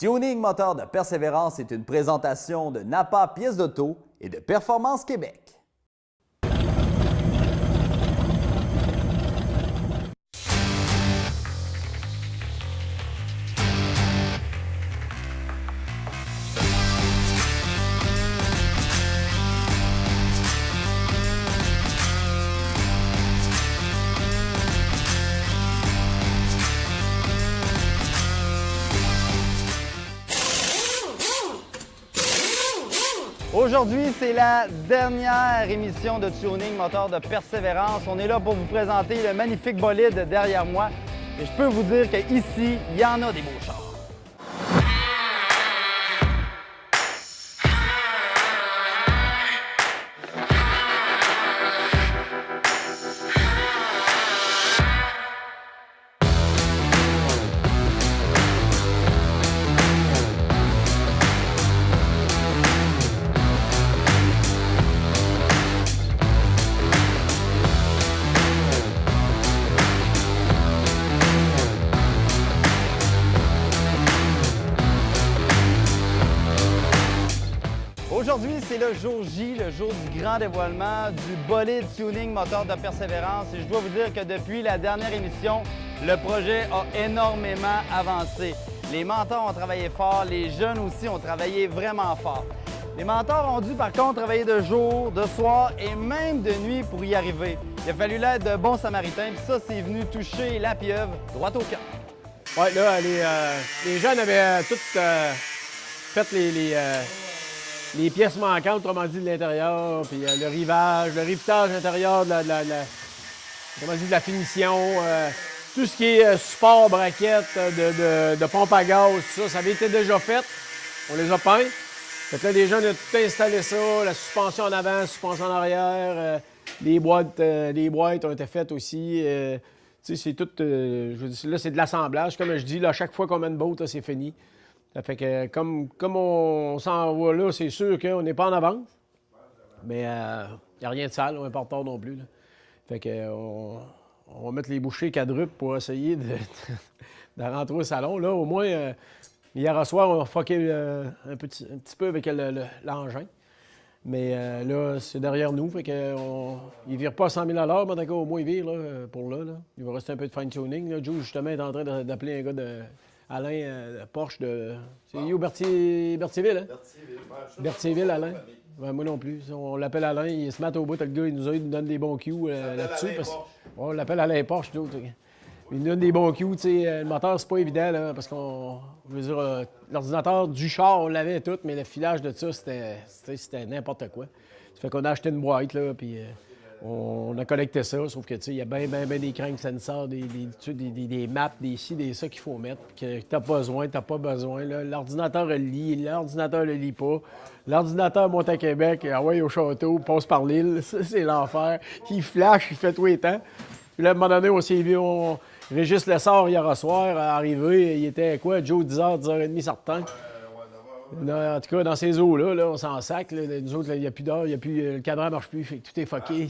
Tuning Moteur de Persévérance est une présentation de Napa Pièces d'auto et de Performance Québec. Aujourd'hui, c'est la dernière émission de Tuning Moteur de Persévérance. On est là pour vous présenter le magnifique bolide derrière moi. Et je peux vous dire qu'ici, il y en a des beaux chars. Aujourd'hui, c'est le jour J, le jour du grand dévoilement du bolide Tuning Moteur de Persévérance. Et je dois vous dire que depuis la dernière émission, le projet a énormément avancé. Les mentors ont travaillé fort, les jeunes aussi ont travaillé vraiment fort. Les mentors ont dû par contre travailler de jour, de soir et même de nuit pour y arriver. Il a fallu l'aide de bons samaritains, puis ça, c'est venu toucher la pieuvre droit au cœur. Oui, là, les jeunes avaient toutes fait les pièces manquantes, autrement dit, de l'intérieur, puis le rivage, le rivetage intérieur de la finition, tout ce qui est support, braquette, de pompe à gaz, tout ça, ça avait été déjà fait. On les a peints. Fait que là, les jeunes ont tout installé ça, la suspension en avant, la suspension en arrière, les boîtes ont été faites aussi. Tu sais, c'est tout, je veux dire, là, c'est de l'assemblage. Comme je dis, là, à chaque fois qu'on met une botte, là, c'est fini. Ça fait que comme on s'en va là, c'est sûr qu'on n'est pas en avance. Mais il n'y a rien de sale, on n'est pas en retard non plus. Là. Fait que on va mettre les bouchées quadruples pour essayer de rentrer au salon. Là, au moins, hier soir, on a fucké un petit peu avec l'engin. Mais là, c'est derrière nous. Fait que il ne vire pas à 100 000 $, mais d'accord, au moins il vire là, pour là. Il va rester un peu de fine-tuning. Là. Joe, justement, est en train d'appeler un gars de Alain Porsche de... C'est où, Berthierville, hein? Berthierville, Alain. Ouais, moi non plus. On l'appelle Alain, il se met au bout. Le gars, il nous donne des bons cues là-dessus. On l'appelle Alain Porsche, d'autres. Il nous donne des bons cues. Le moteur, c'est pas évident, là, parce qu'on... Je veux dire, l'ordinateur du char, on l'avait tout, mais le filage de ça, c'était n'importe quoi. Ça fait qu'on a acheté une boîte, là, puis... On a collecté ça, sauf que, tu sais, il y a bien des cranks sensors, des maps, des ci, des ça qu'il faut mettre, que t'as pas besoin. L'ordinateur le lit, l'ordinateur le lit pas. L'ordinateur monte à Québec, au château, passe par l'île, ça, c'est l'enfer. Il flash, il fait tout les temps. Puis là, à un moment donné, on s'est vu, Régis Lessard, hier soir, arrivé, il était quoi, Joe, 10h, 10h30, certain. En tout cas, dans ces eaux-là, là, on s'en sac. Là. Nous autres, il n'y a plus d'heure, le cadran ne marche plus, fait que tout est fucké.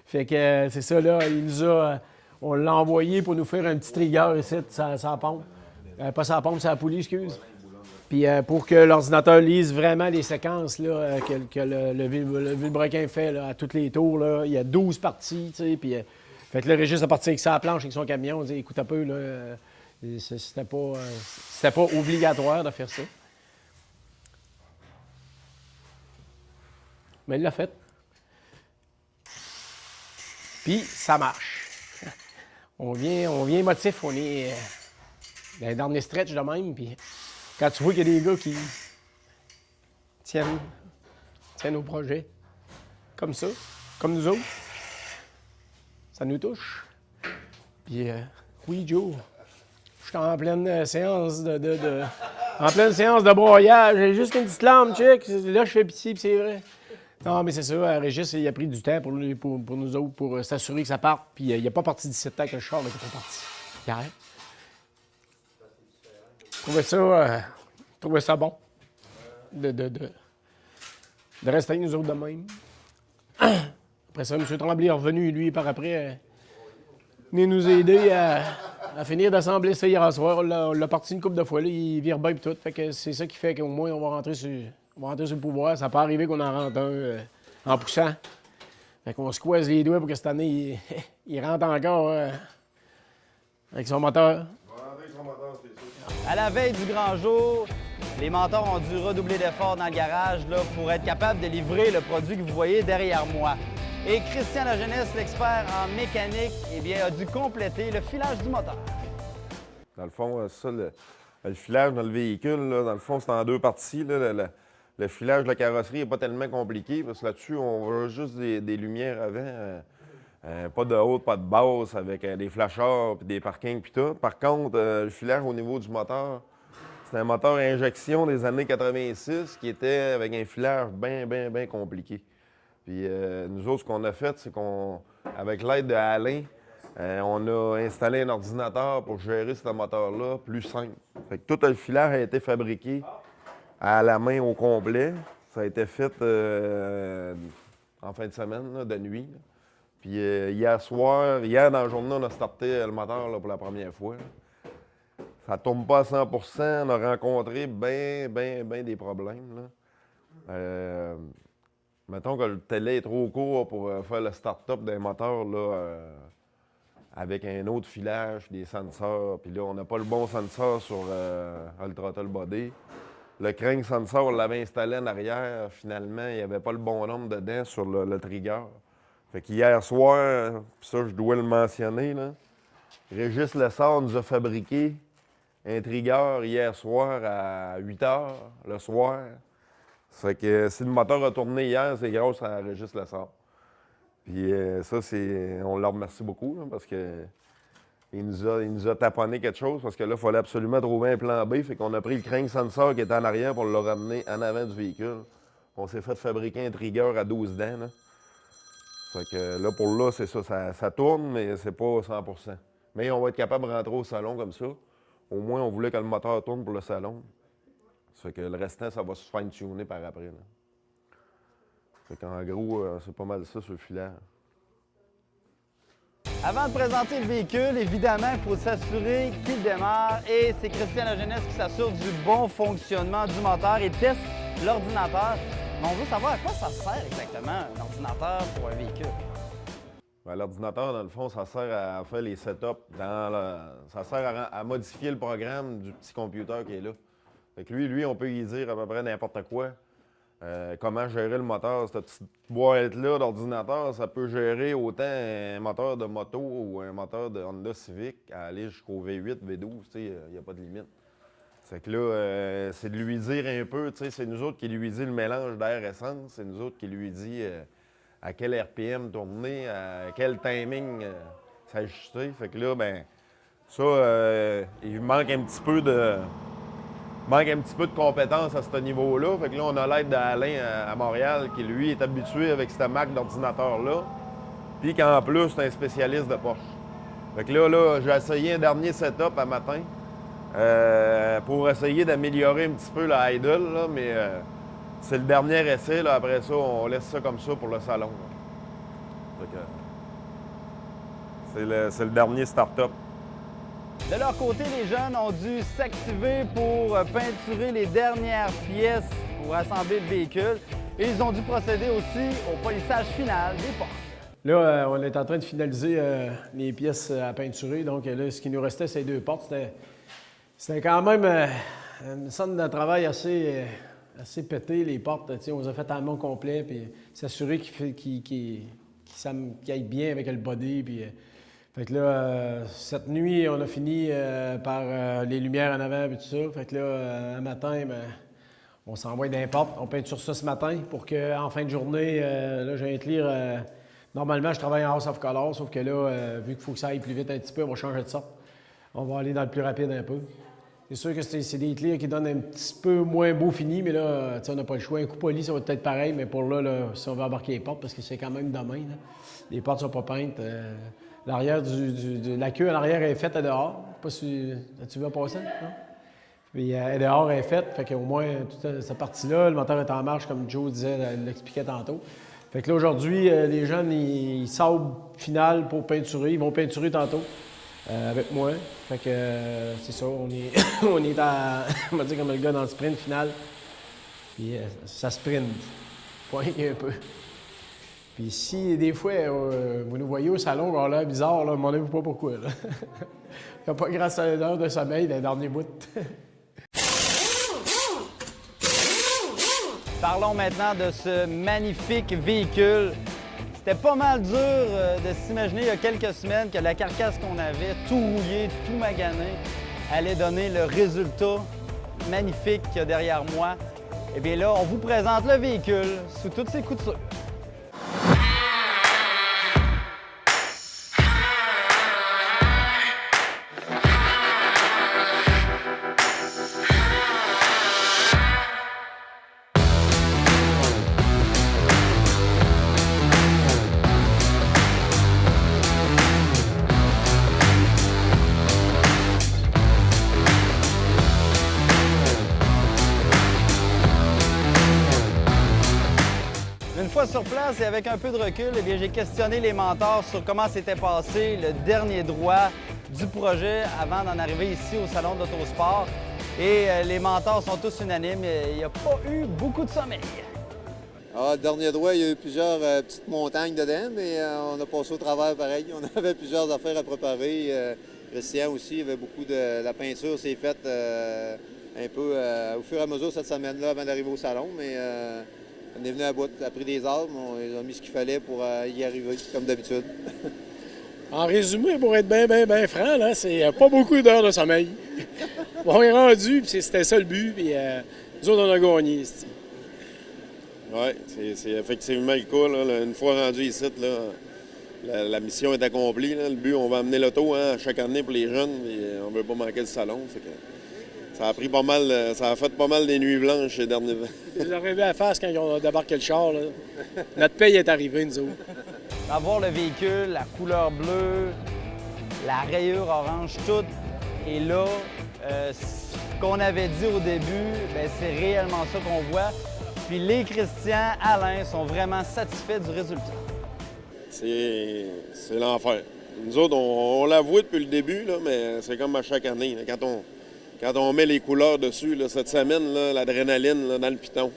Fait que c'est ça, là, on l'a envoyé pour nous faire un petit trigger ici, sa pompe. Pas sa pompe, sa poulie, excuse. Puis pour que l'ordinateur lise vraiment les séquences là, que le vilebrequin fait là, à tous les tours. Là. Il y a 12 parties, tu sais, puis... fait que le Régis a parti avec sa planche, avec son camion. On dit, écoute un peu, là, c'était pas obligatoire de faire ça. Mais il l'a fait. Puis, ça marche. On vient émotif, on est dans les derniers stretch de même. Puis, quand tu vois qu'il y a des gars qui tiennent au projet, comme ça, comme nous autres, ça nous touche. Puis, oui, Joe, je suis en pleine séance en pleine séance de broyage. J'ai juste une petite lampe, check. Là, je fais pitié, puis c'est vrai. Non, mais c'est ça. Régis, il a pris du temps pour nous autres, pour s'assurer que ça parte. Puis il n'est pas parti 17 ans avec le char, mais il n'est pas parti. Hier. Je trouvais ça bon de rester avec nous autres de même. Après ça, M. Tremblay est revenu, lui, par après, venir nous aider à à finir d'assembler ça hier soir. On l'a parti une couple de fois, là, il vire bien et tout. Fait que c'est ça qui fait qu'au moins on va rentrer sur le pouvoir. Ça peut arriver qu'on en rentre un en poussant. Fait qu'on se croise les doigts pour que cette année, il rentre encore avec son moteur. À la veille du grand jour, les mentors ont dû redoubler d'efforts dans le garage là, pour être capables de livrer le produit que vous voyez derrière moi. Et Christian Lajeunesse, l'expert en mécanique, eh bien, a dû compléter le filage du moteur. Dans le fond, ça, le filage dans le véhicule, là, dans le fond, c'est en deux parties. Là, le filage de la carrosserie n'est pas tellement compliqué parce que là-dessus, on veut juste des lumières avant. Pas de haute, pas de basse, avec des flashers, puis des parkings, puis tout. Par contre, le filage au niveau du moteur, c'est un moteur à injection des années 86 qui était avec un filage bien compliqué. Puis nous autres, ce qu'on a fait, c'est qu'avec l'aide de Alain, on a installé un ordinateur pour gérer ce moteur-là plus simple. Fait que tout le filage a été fabriqué à la main au complet. Ça a été fait en fin de semaine, là, de nuit. Là. Puis hier dans la journée, on a starté le moteur là, pour la première fois. Là. Ça ne tourne pas à 100 %. On a rencontré bien des problèmes. Là. Mettons que le télé est trop court pour faire le start-up d'un moteur là, avec un autre filage, des sensors. Puis là, on n'a pas le bon sensor sur le throttle body. Le crank sensor, on l'avait installé en arrière. Finalement, il n'y avait pas le bon nombre dedans sur le trigger. Fait qu'hier soir, ça, je dois le mentionner, là, Régis Lessard nous a fabriqué un trigger hier soir à 8 h le soir. Fait que si le moteur a tourné hier, c'est grâce à Régis Lessard. Puis ça, on le remercie beaucoup, là, parce que il nous a taponné quelque chose, parce que là, il fallait absolument trouver un plan B. Fait qu'on a pris le crank sensor qui était en arrière pour le ramener en avant du véhicule. On s'est fait fabriquer un trigger à 12 dents, là. Fait que là, pour là, c'est ça, ça tourne, mais c'est pas 100 %. Mais on va être capable de rentrer au salon comme ça. Au moins, on voulait que le moteur tourne pour le salon. Fait que le restant, ça va se fine-tuner par après. Là. Fait qu'en gros, c'est pas mal ça sur le filaire. Avant de présenter le véhicule, évidemment, il faut s'assurer qu'il démarre et c'est Christian Lajeunesse qui s'assure du bon fonctionnement du moteur et teste l'ordinateur. Mais on veut savoir à quoi ça sert exactement un ordinateur pour un véhicule. Bien, l'ordinateur, dans le fond, ça sert à faire les setups. Ça sert à modifier le programme du petit computer qui est là. Fait que lui, on peut y dire à peu près n'importe quoi. Comment gérer le moteur. Cette petite boîte-là d'ordinateur, ça peut gérer autant un moteur de moto ou un moteur de Honda Civic à aller jusqu'au V8, V12, il n'y a pas de limite. C'est que là, c'est de lui dire un peu, c'est nous autres qui lui dit le mélange d'air-essence, c'est nous autres qui lui dit à quel RPM tourner, à quel timing s'ajuster. Fait que là, ben ça, il manque un petit peu de compétences à ce niveau-là. Fait que là, on a l'aide d'Alain à Montréal, qui lui est habitué avec cette marque d'ordinateur-là, puis qu'en plus, c'est un spécialiste de Porsche. Fait que là, j'ai essayé un dernier setup à matin. Pour essayer d'améliorer un petit peu la idle, là, mais c'est le dernier essai. Là, après ça, on laisse ça comme ça pour le salon. C'est le dernier start-up. De leur côté, les jeunes ont dû s'activer pour peinturer les dernières pièces pour assembler le véhicule. Et ils ont dû procéder aussi au polissage final des portes. Là, on est en train de finaliser les pièces à peinturer. Donc là, ce qui nous restait, c'est 2 portes. C'était quand même une sorte de travail assez pété, les portes. On les a fait en main complet, puis s'assurer qu'ils aillent bien avec le body. Puis, fait que là, cette nuit, on a fini par les lumières en avant et tout ça. Fait que là, un matin, on s'envoie d'un porte. On peinture ça ce matin pour qu'en fin de journée, là, j'ai un clear. Normalement, je travaille en House of Color, sauf que là, vu qu'il faut que ça aille plus vite un petit peu, on va changer de sorte. On va aller dans le plus rapide un peu. C'est sûr que c'est des clears qui donnent un petit peu moins beau fini, mais là, on n'a pas le choix. Un coup poli, ça va peut-être pareil, mais pour là, si on veut embarquer les portes, parce que c'est quand même demain, là. Les portes ne sont pas peintes. L'arrière la queue à l'arrière est faite à dehors. Je sais pas si tu veux passer, non? Puis elle dehors est faite, fait qu'au moins toute cette partie-là, le moteur est en marche, comme Joe disait, l'expliquait tantôt. Fait que là, aujourd'hui, les jeunes, ils sablent final pour peinturer. Ils vont peinturer tantôt. avec moi. Fait que c'est ça, on est, on est on va dire comme le gars dans le sprint final. Puis ça sprint, pointe un peu. Puis si des fois vous nous voyez au salon, on a l'air bizarre, là, demandez-vous pas pourquoi. Il n'y a pas grâce à l'heure de sommeil dans les derniers bouts. Parlons maintenant de ce magnifique véhicule. C'était pas mal dur de s'imaginer il y a quelques semaines que la carcasse qu'on avait, tout rouillé, tout magané, allait donner le résultat magnifique qu'il y a derrière moi. Et bien là, on vous présente le véhicule sous toutes ses coutures. Une fois sur place et avec un peu de recul, eh bien, j'ai questionné les mentors sur comment s'était passé le dernier droit du projet avant d'en arriver ici au Salon d'Autosport. Et les mentors sont tous unanimes, il n'y a pas eu beaucoup de sommeil. Ah, le dernier droit, il y a eu plusieurs petites montagnes dedans, mais on a passé au travers pareil. On avait plusieurs affaires à préparer. Christian aussi, il y avait beaucoup de... La peinture s'est faite un peu au fur et à mesure cette semaine-là avant d'arriver au salon, mais on est venu à bout. Ça a pris des heures, mais on a mis ce qu'il fallait pour y arriver, comme d'habitude. En résumé, pour être bien franc, là, c'est pas beaucoup d'heures de sommeil. On est rendu, puis c'était ça le but, puis nous autres, on a gagné. Oui, c'est effectivement le cas. Là. Une fois rendu ici, là, la mission est accomplie. Là. Le but, on va amener l'auto chaque année pour les jeunes, mais on ne veut pas manquer le salon. Fait que ça a pris pas mal, ça a fait pas mal des nuits blanches ces derniers temps. Ils ont arrivé à la face quand ils ont débarqué le char. Là. Notre paye est arrivée, nous autres. Avoir le véhicule, la couleur bleue, la rayure orange, tout est là. Ce qu'on avait dit au début, bien, c'est réellement ça qu'on voit. Puis les Christian, Alain sont vraiment satisfaits du résultat. C'est l'enfer. Nous autres, on l'avoue depuis le début, là, mais c'est comme à chaque année. Là, quand on met les couleurs dessus, là, cette semaine, l'adrénaline dans le piton.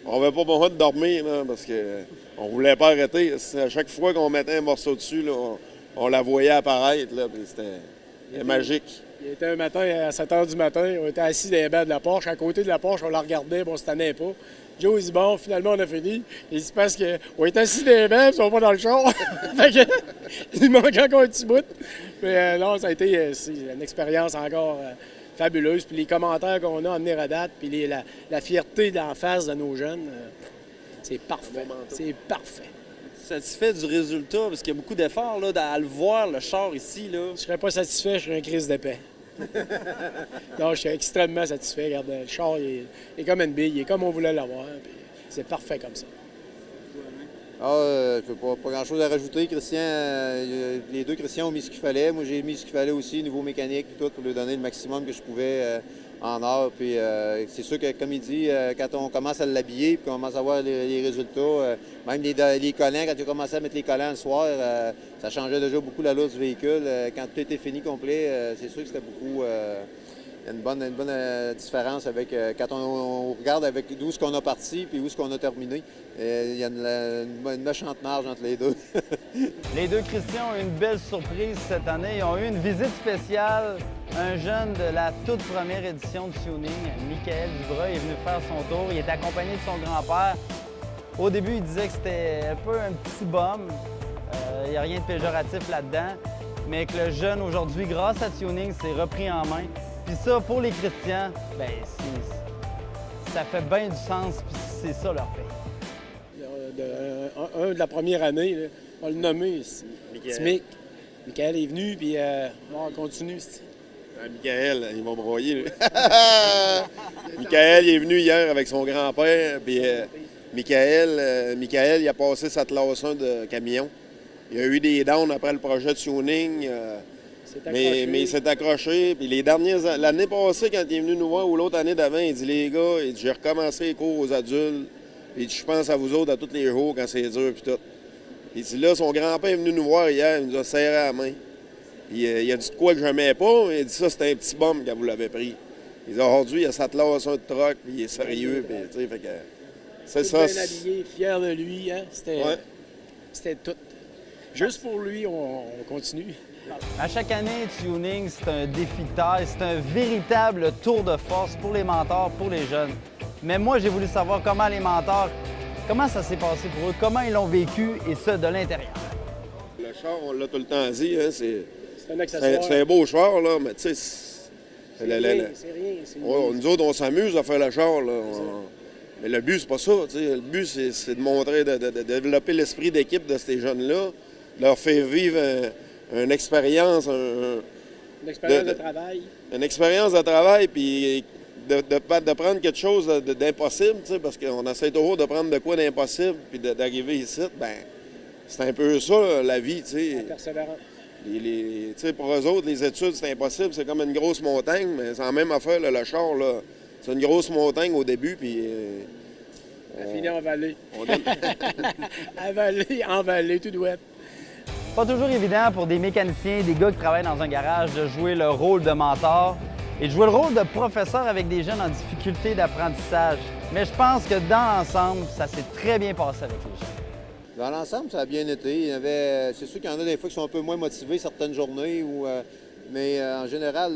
On n'avait pas besoin de dormir là, parce qu'on ne voulait pas arrêter. À chaque fois qu'on mettait un morceau dessus, là, on la voyait apparaître. C'était magique. Il était un matin à 7 h du matin, on était assis dans les bancs de la Porsche. À côté de la Porsche, on la regardait, on ne se tannait pas. Joe, il dit bon, finalement, on a fini. Il dit parce qu'on est assis dans les bancs, ils sont pas dans le char. Fait que, il manque encore un petit bout. Mais non, ça a été une expérience encore fabuleuse. Puis les commentaires qu'on a emmenés à date, puis la fierté d'en face de nos jeunes, c'est parfait. C'est parfait. Satisfait du résultat, parce qu'il y a beaucoup d'efforts là, à le voir, le char ici. Là. Je serais pas satisfait, je serais un crise de paix. Non, je suis extrêmement satisfait. Regarde, le char, il est comme une bille, il est comme on voulait l'avoir. C'est parfait comme ça. Pas grand-chose à rajouter. Christian, les deux Christian ont mis ce qu'il fallait. Moi, j'ai mis ce qu'il fallait aussi, niveau mécanique, tout, pour lui donner le maximum que je pouvais en heure. Puis c'est sûr que, comme il dit, quand on commence à l'habiller, puis qu'on commence à voir les résultats, même les collants, quand tu commençais à mettre les collants le soir, ça changeait déjà beaucoup l'allure du véhicule. Quand tout était fini, complet, c'est sûr que c'était beaucoup... Il y a une bonne différence avec quand on regarde avec d'où ce qu'on a parti puis où ce qu'on a terminé. Il y a une méchante marge entre les deux. Les deux Christian ont eu une belle surprise cette année. Ils ont eu une visite spéciale. Un jeune de la toute première édition du tuning, Michael Dubras, est venu faire son tour. Il était accompagné de son grand-père. Au début, il disait que c'était un peu un petit bum. Il n'y a rien de péjoratif là-dedans. Mais que le jeune, aujourd'hui, grâce à Tuning, s'est repris en main. Puis ça, pour les Christians, bien, ça fait bien du sens, puis c'est ça leur paye. Un de la première année, là, on va le nommer ici. Mick. Michael est venu, puis on continue. Michael, il va broyer. Michael, il est venu hier avec son grand-père, puis Michael, il a passé sa classe 1 de camion. Il a eu des downs après le projet de tuning. Mais il s'est accroché. Puis l'année passée, quand il est venu nous voir, ou l'autre année d'avant, il dit les gars, j'ai recommencé les cours aux adultes. Puis je pense à vous autres à tous les jours quand c'est dur puis tout. Il dit là, son grand-père est venu nous voir hier, il nous a serré la main. Il a dit de quoi que je n'aimais pas. Il a dit ça, c'était un petit bum quand vous l'avez pris. Il dit aujourd'hui, il a sa classe de troc, puis il est sérieux. Puis, tu sais, fait que, c'est ça. Bien habillé, fier de lui. Hein? C'était tout. Juste pour lui, on continue. À chaque année, Tuning, c'est un défi de taille, c'est un véritable tour de force pour les mentors, pour les jeunes. Mais moi, j'ai voulu savoir comment les mentors, comment ça s'est passé pour eux, comment ils l'ont vécu, et ça, de l'intérieur. Le char, on l'a tout le temps dit, hein, c'est un accessoire. c'est un beau char, là, mais tu sais, C'est rien. nous autres, on s'amuse à faire le char, là. Mais le but, c'est pas ça, tu sais. Le but, c'est de montrer, de développer l'esprit d'équipe de ces jeunes-là, de leur faire vivre une expérience, Une expérience de travail. Une expérience de travail, puis de prendre quelque chose d'impossible, tu sais, parce qu'on essaie toujours de prendre de quoi d'impossible, puis d'arriver ici, ben c'est un peu ça, la vie, tu sais. La persévérance. Tu sais, pour eux autres, les études, c'est impossible, c'est comme une grosse montagne, mais c'est la même affaire, là, le char, là. C'est une grosse montagne au début, puis... Elle finit en vallée. On donne... en vallée, tout doit être. Pas toujours évident pour des mécaniciens, des gars qui travaillent dans un garage, de jouer le rôle de mentor et de jouer le rôle de professeur avec des jeunes en difficulté d'apprentissage. Mais je pense que dans l'ensemble, ça s'est très bien passé avec les jeunes. Dans l'ensemble, ça a bien été. C'est sûr qu'il y en a des fois qui sont un peu moins motivés certaines journées, mais en général,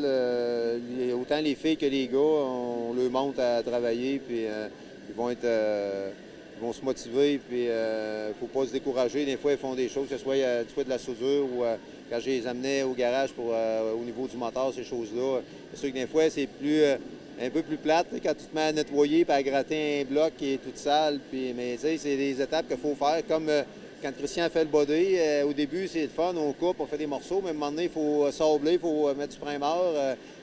autant les filles que les gars, on leur monte à travailler, puis ils vont se motiver, puis il ne faut pas se décourager. Des fois, ils font des choses, que ce soit de la soudure ou quand je les amenais au garage au niveau du moteur, ces choses-là. C'est sûr que des fois, c'est un peu plus plate quand tu te mets à nettoyer et à gratter un bloc qui est tout sale. Mais tu sais, c'est des étapes qu'il faut faire. Comme quand Christian fait le body, au début, c'est le fun, on coupe, on fait des morceaux, mais à un moment donné, il faut sabler, il faut mettre du primer.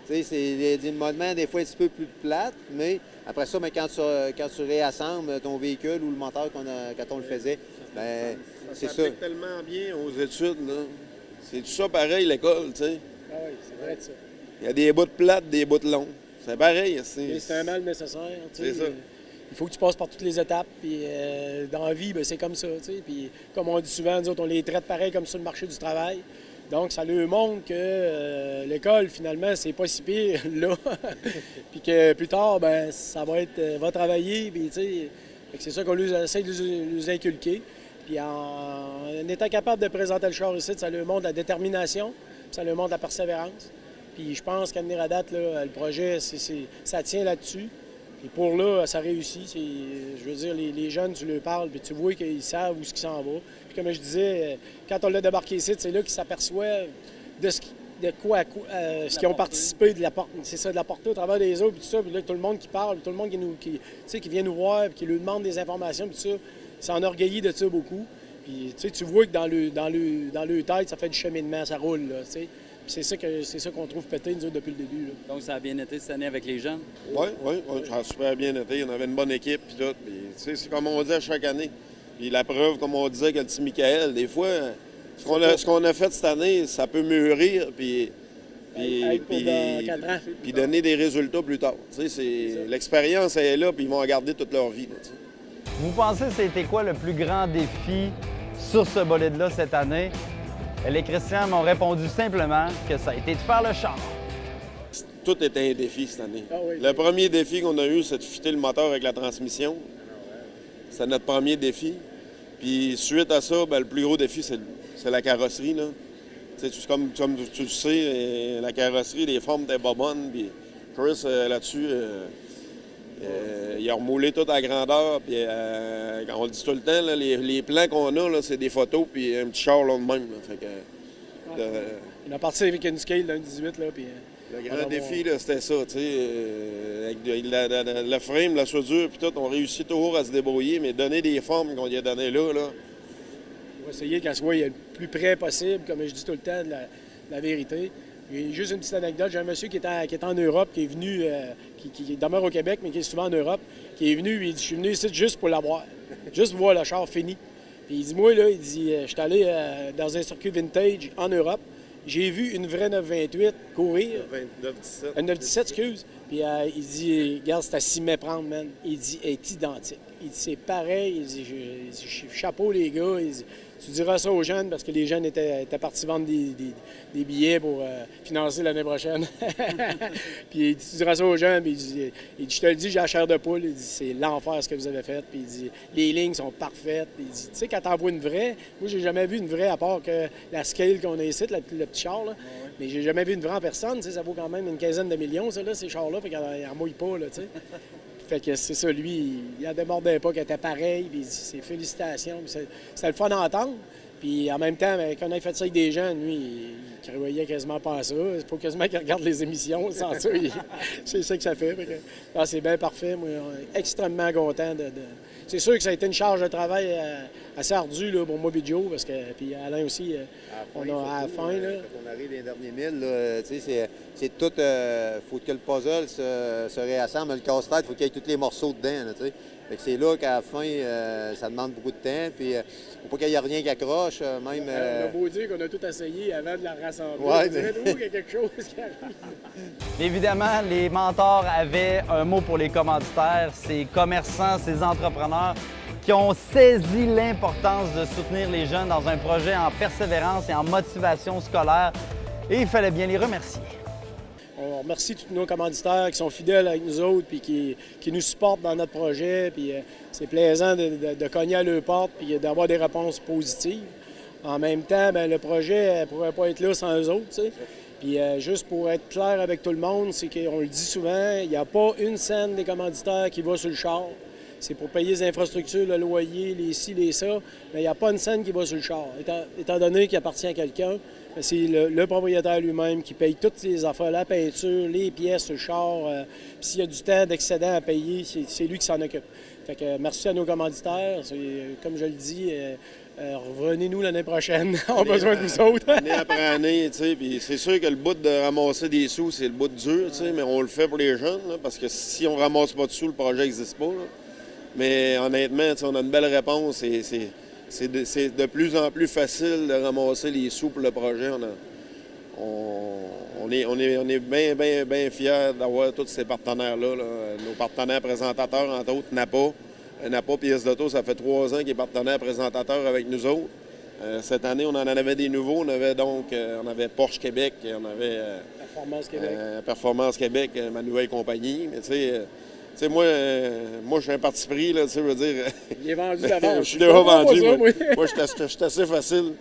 Tu sais, c'est des moments des fois un petit peu plus plates, mais après ça, quand tu réassembles ton véhicule ou le moteur quand on le faisait, ben c'est ça. Ça s'applique tellement bien aux études, là. C'est tout ça pareil, l'école, tu sais. Ah oui, c'est vrai de ça. Il y a des bouts de plates, des bouts de longs. C'est pareil. C'est un mal nécessaire. C'est ça. Il faut que tu passes par toutes les étapes. Puis dans la vie, ben, c'est comme ça. T'sais. Puis comme on dit souvent, nous autres, on les traite pareil comme sur le marché du travail. Donc, ça leur montre que l'école, finalement, c'est pas si pire là. Puis que plus tard, ben, ça va travailler. Puis, c'est ça qu'on essaie de les inculquer. Puis en étant capable de présenter le char ici, ça leur montre la détermination, ça leur montre la persévérance. Puis je pense qu'à venir à date, là, le projet, ça tient là-dessus. Puis pour là, ça réussit. Je veux dire, les jeunes, tu leur parles, puis tu vois qu'ils savent où ce qui s'en va. Puis comme je disais, quand on l'a débarqué ici, c'est là qu'ils s'aperçoivent de ce qu'ils ont participé, de la porter au travers des autres, puis tout ça. Puis là, tout le monde qui parle, tout le monde qui vient nous voir, puis qui lui demande des informations, puis tout ça, s'enorgueillit de ça beaucoup. Puis tu vois que dans le tête, ça fait du cheminement, ça roule, là, tu sais. C'est ça qu'on trouve pété, nous autres, depuis le début. Là. Donc, ça a bien été cette année avec les jeunes? Oui, ça a super bien été. On avait une bonne équipe, puis tout. Puis, c'est comme on dit à chaque année. Puis la preuve, comme on disait, que le petit Michael, des fois, ce qu'on a fait cette année, ça peut mûrir, puis donner des résultats plus tard. L'expérience, elle est là, puis ils vont la garder toute leur vie. Là, vous pensez que c'était quoi le plus grand défi sur ce bolide-là cette année? Les Christians m'ont répondu simplement que ça a été de faire le char. Tout était un défi cette année. Ah oui. Le premier défi qu'on a eu, c'est de fitter le moteur avec la transmission. C'est notre premier défi. Puis suite à ça, ben, le plus gros défi, c'est la carrosserie. Là. Comme tu le sais, la carrosserie, les formes étaient pas bonnes. Puis Chris, là-dessus, il a remoulé tout à grandeur. Puis on le dit tout le temps, là, les plans qu'on a, là, c'est des photos puis un petit char là de même. Là. Fait que, on a parti avec une scale d'un 18. Là, puis, le grand défi, là, c'était ça. Avec le frame, la soudure, puis tout, on réussit toujours à se débrouiller, mais donner des formes qu'on lui a données là. On va essayer qu'elle soit le plus près possible, comme je dis tout le temps, de la vérité. Juste une petite anecdote, j'ai un monsieur qui est en Europe, qui est venu, qui demeure au Québec, mais qui est souvent en Europe, qui est venu, il dit, je suis venu ici juste pour l'avoir, juste voir le char fini. Puis il dit, moi, là, je suis allé dans un circuit vintage en Europe, j'ai vu une vraie 928 courir. 917. Une 917, excuse. Puis il dit, regarde, c'est à s'y méprendre, man. Il dit, elle est identique. Il dit, c'est pareil. Il dit, chapeau les gars. Il dit, tu diras ça aux jeunes parce que les jeunes étaient partis vendre des billets pour financer l'année prochaine. Puis il dit, tu diras ça aux jeunes. Puis il dit, je te le dis, j'ai la chair de poule. Il dit, c'est l'enfer ce que vous avez fait. Puis il dit, les lignes sont parfaites. Puis il dit, tu sais, quand t'en vois une vraie, moi, j'ai jamais vu une vraie à part que la scale qu'on a ici, le petit char, là. Mais j'ai jamais vu une vraie en personne. Tu sais, ça vaut quand même une quinzaine de millions, ça, là, ces chars-là. Fait qu'il n'en mouille pas, là, tu sais. Fait que c'est ça, lui, il en démordait pas qu'elle était pareil, puis il dit c'est félicitations. C'était le fun d'entendre. Puis en même temps, quand on a fait ça avec des jeunes, lui, il croyait quasiment pas à ça. Il faut quasiment qu'il regarde les émissions. Sans ça, c'est ça que ça fait. C'est bien parfait. Moi, on est extrêmement content de... C'est sûr que ça a été une charge de travail assez ardue là, pour moi et Joe, parce que puis Alain aussi, on a à la fin. Là. Quand on arrive les derniers milles, là, c'est tout. Faut que le puzzle se réassemble, le casse-tête, il faut qu'il y ait tous les morceaux dedans. Là, fait que c'est là qu'à la fin, ça demande beaucoup de temps. Puis, faut pas qu'il y ait rien qui accroche. Même, on a beau dire qu'on a tout essayé avant de la rassembler. Ouais, qu'il y a quelque chose qui arrive. Évidemment, les mentors avaient un mot pour les commanditaires, ces commerçants, ces entrepreneurs qui ont saisi l'importance de soutenir les jeunes dans un projet en persévérance et en motivation scolaire. Et il fallait bien les remercier. On remercie tous nos commanditaires qui sont fidèles avec nous autres puis qui nous supportent dans notre projet. Puis c'est plaisant de cogner à leur porte puis d'avoir des réponses positives. En même temps, bien, le projet ne pourrait pas être là sans eux autres. T'sais. Puis juste pour être clair avec tout le monde, c'est qu'on le dit souvent, il n'y a pas une scène des commanditaires qui va sur le char. C'est pour payer les infrastructures, le loyer, les ci, les ça. Mais il n'y a pas une scène qui va sur le char. Étant donné qu'il appartient à quelqu'un, c'est le propriétaire lui-même qui paye toutes les affaires, la peinture, les pièces sur le char. Puis s'il y a du temps d'excédent à payer, c'est lui qui s'en occupe. Fait que merci à nos commanditaires. Comme je le dis, revenez-nous l'année prochaine. On a besoin de vous autres. Année après année, tu sais, puis c'est sûr que le bout de ramasser des sous, c'est le bout dur, tu sais, mais on le fait pour les jeunes, là, parce que si on ramasse pas de sous, le projet n'existe pas. Là. Mais honnêtement, on a une belle réponse et c'est de plus en plus facile de ramasser les sous pour le projet. On est bien fiers d'avoir tous ces partenaires-là. Là. Nos partenaires présentateurs, entre autres, Napa Pièces d'Auto, ça fait 3 ans qu'il est partenaire présentateur avec nous autres. Cette année, on en avait des nouveaux. On avait Porsche Québec, on avait Performance Québec. Performance Québec, ma nouvelle compagnie. Mais tu sais, moi, je suis un parti pris, là, tu sais, je veux dire... Il est vendu d'avance. Je suis déjà vendu, moi. Moi, je suis assez facile.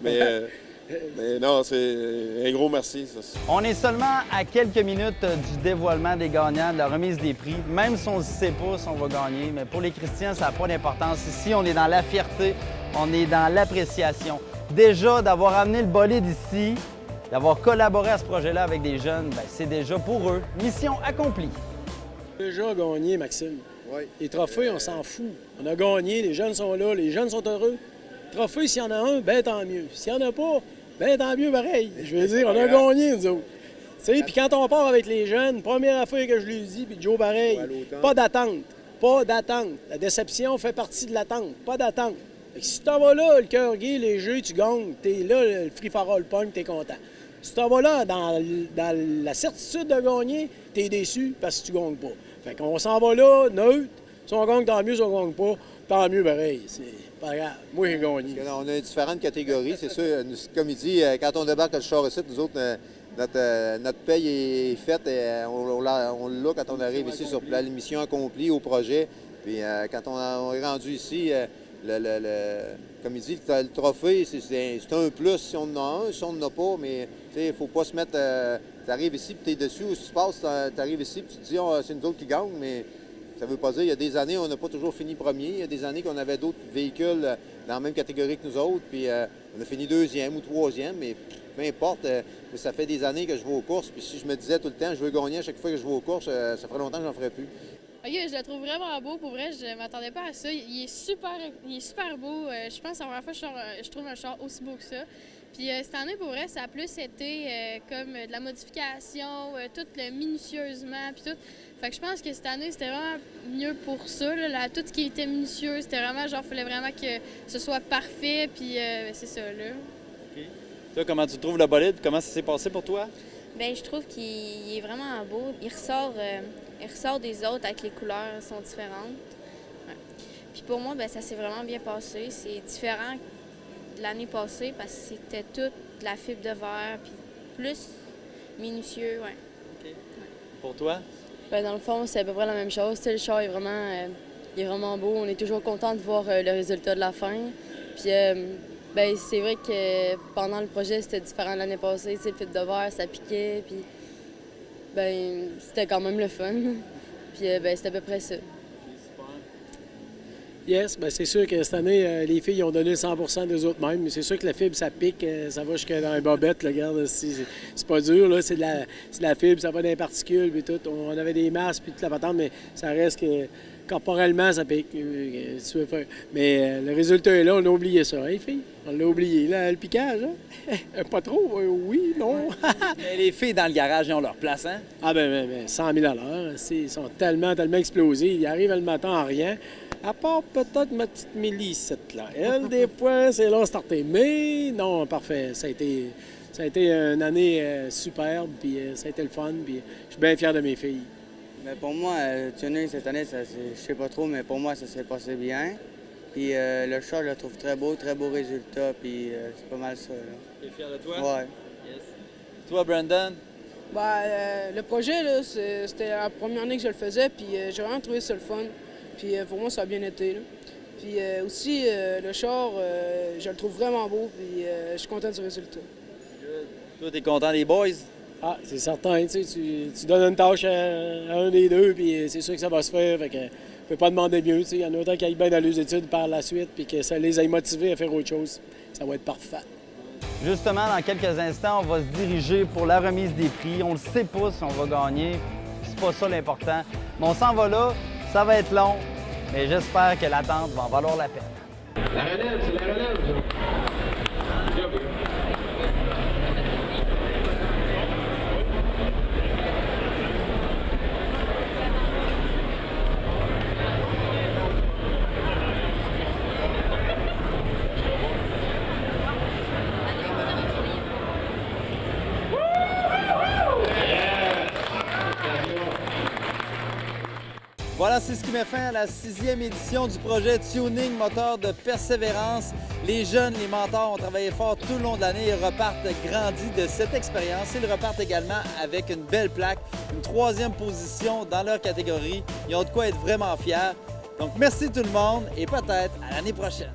Mais non, c'est un gros merci. Ça. On est seulement à quelques minutes du dévoilement des gagnants, de la remise des prix. Même si on ne sait pas si on va gagner, mais pour les Christians, ça n'a pas d'importance. Ici, on est dans la fierté, on est dans l'appréciation. Déjà, d'avoir amené le bolide ici, d'avoir collaboré à ce projet-là avec des jeunes, bien, c'est déjà pour eux mission accomplie. Déjà gagné, Maxime. Oui. Les trophées, on s'en fout. On a gagné, les jeunes sont là, les jeunes sont heureux. Trophée, s'il y en a un, ben tant mieux. S'il n'y en a pas, ben tant mieux pareil. Je veux dire, on a gagné, nous autres. Tu sais, puis quand on part avec les jeunes, première affaire que je lui dis, puis Joe pareil, pas d'attente. Pas d'attente. La déception fait partie de l'attente. Pas d'attente. Si tu t'en vas là, le cœur gai, léger, tu gagnes, t'es là, le free for all pogne, t'es content. Si tu t'en vas là, dans la certitude de gagner, t'es déçu parce que tu gagnes pas. Fait qu'on s'en va là, neutre. Si on gagne, tant mieux. Si on gagne pas, tant mieux, pareil. C'est pas grave. Moi, j'ai gagné. On a différentes catégories, c'est sûr. Comme il dit, quand on débarque le char ici, nous autres, notre paye est faite. On l'a quand on arrive ici sur la mission accomplie au projet. Puis quand on est rendu ici, comme il dit, le trophée, c'est un plus si on en a un, si on n'en a pas. Mais il ne faut pas se mettre... tu arrives ici, puis tu es dessus, où tu passes, tu arrives ici, puis tu te dis, c'est nous autres qui gagnent, mais ça ne veut pas dire, il y a des années, on n'a pas toujours fini premier, il y a des années qu'on avait d'autres véhicules dans la même catégorie que nous autres, puis on a fini 2e ou 3e, mais peu importe, ça fait des années que je vais aux courses, puis si je me disais tout le temps, je veux gagner à chaque fois que je vais aux courses, ça ferait longtemps que j'en ferais plus. OK, je le trouve vraiment beau. Pour vrai, je ne m'attendais pas à ça. Il est super beau. Je pense que c'est la première fois que je trouve un char aussi beau que ça. Puis cette année, pour vrai, ça a plus été comme de la modification, tout le minutieusement, puis tout. Fait que je pense que cette année, c'était vraiment mieux pour ça. Là, tout ce qui était minutieux, c'était vraiment genre, il fallait vraiment que ce soit parfait, puis c'est ça, là. OK. Toi, comment tu trouves le bolide? Comment ça s'est passé pour toi? Bien, je trouve qu'il est vraiment beau. Il ressort des autres avec les couleurs sont différentes. Ouais. Puis pour moi, bien, ça s'est vraiment bien passé. C'est différent de l'année passée parce que c'était toute de la fibre de verre, puis plus minutieux, ouais. OK. Pour toi? Bien, dans le fond, c'est à peu près la même chose. Tu sais, le char est vraiment beau. On est toujours content de voir le résultat de la fin. Puis, ben, c'est vrai que pendant le projet, c'était différent de l'année passée. Tu sais, le fibre de verre, ça piquait. Puis, ben, c'était quand même le fun. Puis, ben, c'était à peu près ça. Yes, bien, c'est sûr que cette année, les filles ont donné 100 d'eux autres mêmes. Mais c'est sûr que la fibre, ça pique, ça va jusque dans les bobettes. Là, regarde, c'est pas dur, là, c'est de la fibre, ça va dans les particules, puis tout. On avait des masses, puis toute la patente, mais ça reste que corporellement, ça pique. Mais le résultat est là, on a oublié ça, hein, les filles? On l'a oublié, là, le piquage, hein? Pas trop, oui, non. Mais les filles dans le garage, ils ont leur place, hein? Ah ben 100 000 à l'heure. Ils sont tellement explosés. Ils arrivent le matin en rien. À part peut-être ma petite Mélissette, là. Elle, des fois, c'est long à starter. Mais non, parfait. Ça a été une année superbe, puis ça a été le fun, puis je suis bien fier de mes filles. Mais pour moi, tuning cette année, je sais pas trop, mais pour moi, ça s'est passé bien. Puis le char, je le trouve très beau résultat, puis c'est pas mal ça. T'es fier de toi? Ouais. Yes. Toi, Brandon? Le projet, là, c'était la première année que je le faisais, puis j'ai vraiment trouvé ça le fun. Puis pour moi, ça a bien été. Là. Puis aussi, le char, je le trouve vraiment beau, puis je suis content du résultat. Good. Toi, t'es content des boys? Ah, c'est certain, tu donnes une tâche à un des deux, puis c'est sûr que ça va se faire. Fait que je peux pas demander mieux. Il y en a autant qui aillent bien dans les études par la suite, puis que ça les ait motivés à faire autre chose. Ça va être parfait. Justement, dans quelques instants, on va se diriger pour la remise des prix. On ne sait pas si on va gagner. C'est pas ça l'important. Mais on s'en va là. Ça va être long, mais j'espère que l'attente va en valoir la peine. La relève, c'est la relève. Voilà, c'est ce qui met fin à la 6e édition du projet Tuning Moteur de Persévérance. Les jeunes, les mentors ont travaillé fort tout le long de l'année et repartent grandis de cette expérience. Ils repartent également avec une belle plaque, une 3e position dans leur catégorie. Ils ont de quoi être vraiment fiers. Donc, merci tout le monde et peut-être à l'année prochaine.